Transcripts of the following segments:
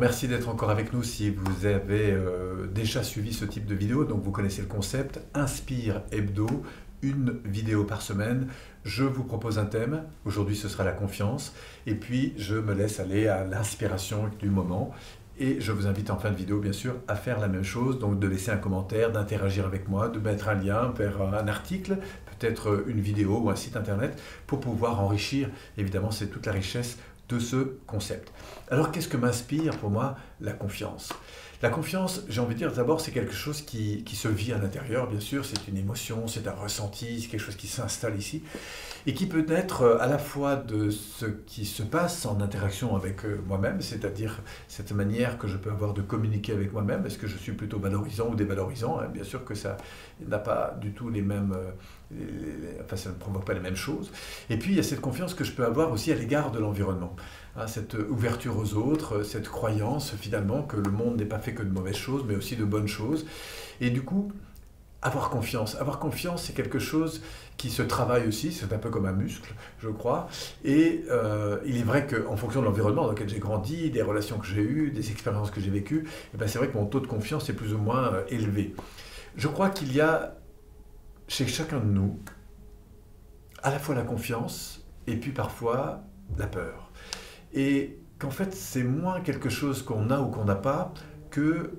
merci d'être encore avec nous si vous avez déjà suivi ce type de vidéo. Donc vous connaissez le concept, Inspire Hebdo, une vidéo par semaine. Je vous propose un thème, aujourd'hui ce sera la confiance, et puis je me laisse aller à l'inspiration du moment. Et je vous invite en fin de vidéo, bien sûr, à faire la même chose, donc de laisser un commentaire, d'interagir avec moi, de mettre un lien vers un article, peut-être une vidéo ou un site internet, pour pouvoir enrichir, évidemment, c'est toute la richesse de ce concept. Alors, qu'est-ce que m'inspire pour moi la confiance? La confiance, j'ai envie de dire d'abord, c'est quelque chose qui se vit à l'intérieur, bien sûr, c'est une émotion, c'est un ressenti, c'est quelque chose qui s'installe ici, et qui peut être à la fois de ce qui se passe en interaction avec moi-même, c'est-à-dire cette manière que je peux avoir de communiquer avec moi-même, est-ce que je suis plutôt valorisant ou dévalorisant, hein? Bien sûr que ça n'a pas du tout les mêmes... enfin, ça ne provoque pas les mêmes choses. Et puis, il y a cette confiance que je peux avoir aussi à l'égard de l'environnement. Hein, cette ouverture aux autres, cette croyance finalement que le monde n'est pas fait que de mauvaises choses, mais aussi de bonnes choses. Et du coup, avoir confiance, c'est quelque chose qui se travaille aussi, c'est un peu comme un muscle, je crois. Et il est vrai qu'en fonction de l'environnement dans lequel j'ai grandi, des relations que j'ai eues, des expériences que j'ai vécues, eh ben, c'est vrai que mon taux de confiance est plus ou moins élevé. Je crois qu'il y a chez chacun de nous à la fois la confiance et puis parfois la peur. Et qu'en fait, c'est moins quelque chose qu'on a ou qu'on n'a pas que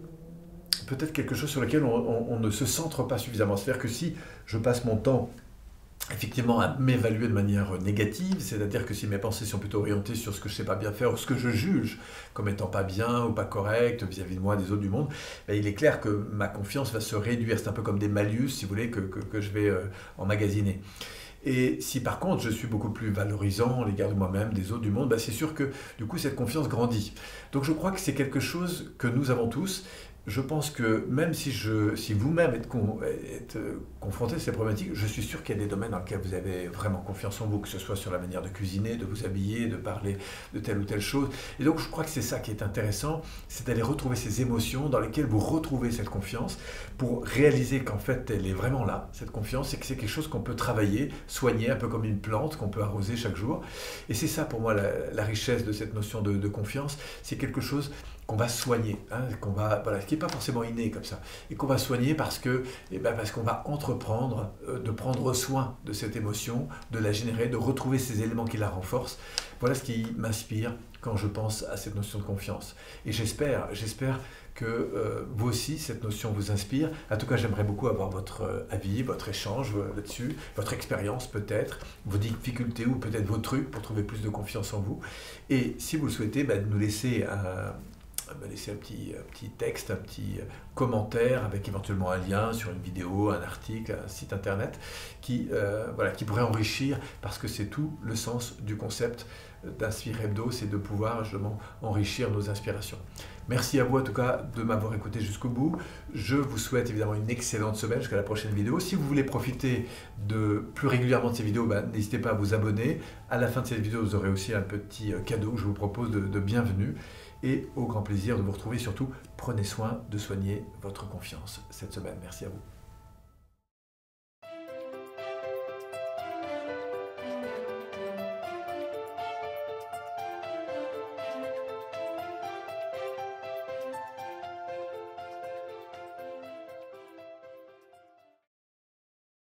peut-être quelque chose sur lequel on ne se centre pas suffisamment. C'est-à-dire que si je passe mon temps effectivement à m'évaluer de manière négative, c'est-à-dire que si mes pensées sont plutôt orientées sur ce que je ne sais pas bien faire ou ce que je juge comme étant pas bien ou pas correct vis-à-vis de moi, des autres du monde, ben il est clair que ma confiance va se réduire. C'est un peu comme des malus, si vous voulez, que je vais emmagasiner. Et si par contre je suis beaucoup plus valorisant à l'égard de moi-même, des autres du monde, ben c'est sûr que du coup cette confiance grandit. Donc je crois que c'est quelque chose que nous avons tous. Je pense que même si vous-même êtes confronté à ces problématiques, je suis sûr qu'il y a des domaines dans lesquels vous avez vraiment confiance en vous, que ce soit sur la manière de cuisiner, de vous habiller, de parler de telle ou telle chose. Et donc je crois que c'est ça qui est intéressant, c'est d'aller retrouver ces émotions dans lesquelles vous retrouvez cette confiance pour réaliser qu'en fait elle est vraiment là, cette confiance, et que c'est quelque chose qu'on peut travailler, soigner, un peu comme une plante qu'on peut arroser chaque jour. Et c'est ça pour moi la richesse de cette notion de confiance, c'est quelque chose qu'on va soigner, hein, qui n'est pas forcément inné comme ça, et qu'on va soigner parce qu'on va entreprendre de prendre soin de cette émotion, de la générer, de retrouver ces éléments qui la renforcent. Voilà ce qui m'inspire quand je pense à cette notion de confiance. Et j'espère que vous aussi, cette notion vous inspire. En tout cas, j'aimerais beaucoup avoir votre avis, votre échange là-dessus, votre expérience peut-être, vos difficultés ou peut-être vos trucs pour trouver plus de confiance en vous. Et si vous le souhaitez, nous laisser me laisser un petit texte, un petit commentaire avec éventuellement un lien sur une vidéo, un article, un site internet qui pourrait enrichir, parce que c'est tout le sens du concept d'Inspire Hebdo, c'est de pouvoir justement enrichir nos inspirations. Merci à vous en tout cas de m'avoir écouté jusqu'au bout. Je vous souhaite évidemment une excellente semaine jusqu'à la prochaine vidéo. Si vous voulez profiter plus régulièrement de ces vidéos, n'hésitez pas à vous abonner. À la fin de cette vidéo, vous aurez aussi un petit cadeau que je vous propose de bienvenue. Et au grand plaisir de vous retrouver. Surtout, prenez soin de soigner votre confiance cette semaine. Merci à vous.